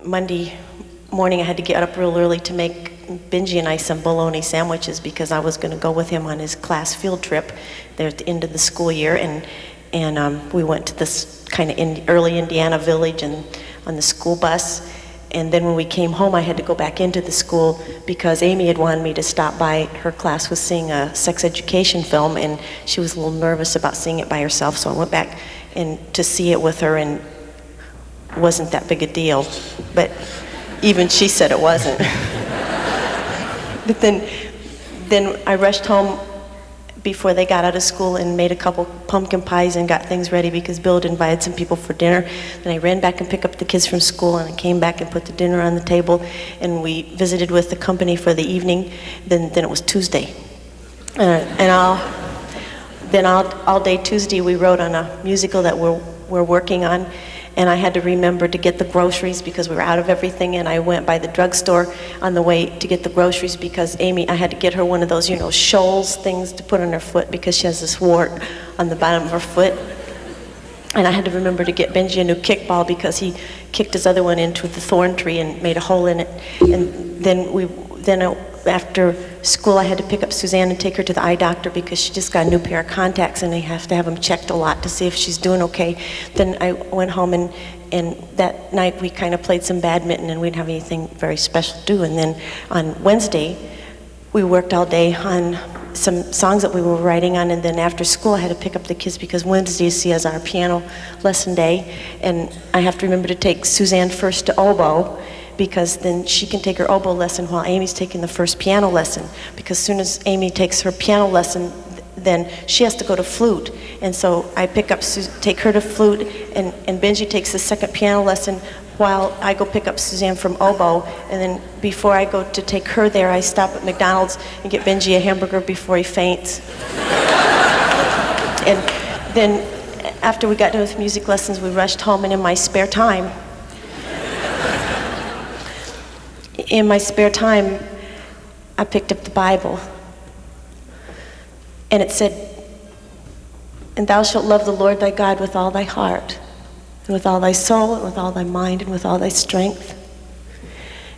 Monday morning I had to get up real early to make Benji and I some bologna sandwiches because I was going to go with him on his class field trip there at the end of the school year, and we went to this kind of early Indiana village and on the school bus. And then when we came home, I had to go back into the school because Amy had wanted me to stop by. Her class was seeing a sex education film, and she was a little nervous about seeing it by herself, so I went back and to see it with her, and it wasn't that big a deal. But even she said it wasn't. But then I rushed home before they got out of school and made a couple pumpkin pies and got things ready because Bill had invited some people for dinner. Then I ran back and picked up the kids from school, and I came back and put the dinner on the table, and we visited with the company for the evening. Then it was Tuesday. All day Tuesday we wrote on a musical that we're working on, and I had to remember to get the groceries because we were out of everything, and I went by the drugstore on the way to get the groceries because Amy, I had to get her one of those, Scholl's things to put on her foot because she has this wart on the bottom of her foot. And I had to remember to get Benji a new kickball because he kicked his other one into the thorn tree and made a hole in it. And then after school, I had to pick up Suzanne and take her to the eye doctor because she just got a new pair of contacts and they have to have them checked a lot to see if she's doing okay. Then I went home and that night we kind of played some badminton and we didn't have anything very special to do. And then on Wednesday, we worked all day on some songs that we were writing on, and then after school I had to pick up the kids because Wednesday is our piano lesson day, and I have to remember to take Suzanne first to oboe because then she can take her oboe lesson while Amy's taking the first piano lesson, because as soon as Amy takes her piano lesson, then she has to go to flute. And so I take her to flute, and Benji takes the second piano lesson while I go pick up Suzanne from oboe. And then before I go to take her there, I stop at McDonald's and get Benji a hamburger before he faints. And then after we got done with music lessons, we rushed home, and in my spare time, I picked up the Bible. And it said, "And thou shalt love the Lord thy God with all thy heart, and with all thy soul, and with all thy mind, and with all thy strength.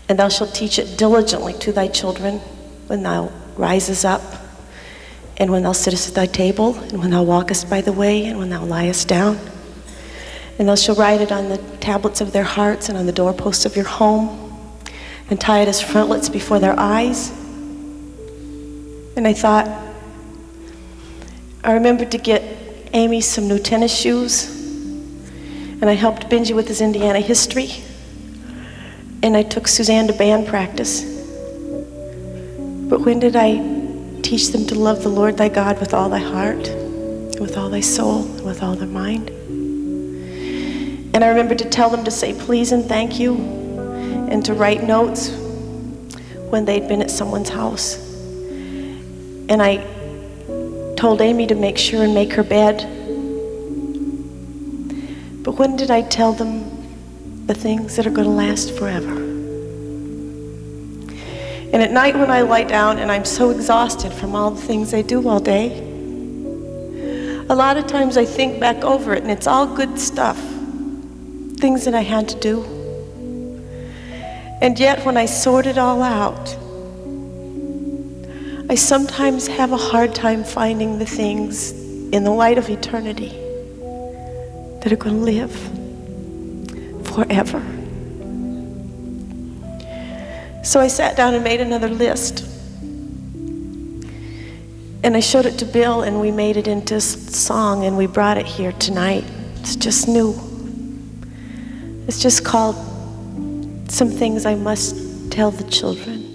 And thou shalt teach it diligently to thy children when thou risest up, and when thou sittest at thy table, and when thou walkest by the way, and when thou liest down. And thou shalt write it on the tablets of their hearts, and on the doorposts of your home, and tie it as frontlets before their eyes." And I remembered to get Amy some new tennis shoes, and I helped Benji with his Indiana history, and I took Suzanne to band practice. But when did I teach them to love the Lord thy God with all thy heart, and with all thy soul, and with all thy mind? And I remembered to tell them to say please and thank you, and to write notes when they'd been at someone's house. And I told Amy to make sure and make her bed. But when did I tell them the things that are going to last forever? And at night when I lie down and I'm so exhausted from all the things I do all day, a lot of times I think back over it and it's all good stuff, things that I had to do. And yet when I sort it all out, I sometimes have a hard time finding the things in the light of eternity that are going to live forever. So I sat down and made another list. And I showed it to Bill, and we made it into a song, and we brought it here tonight. It's just new. It's just called "Some Things I Must Tell the Children."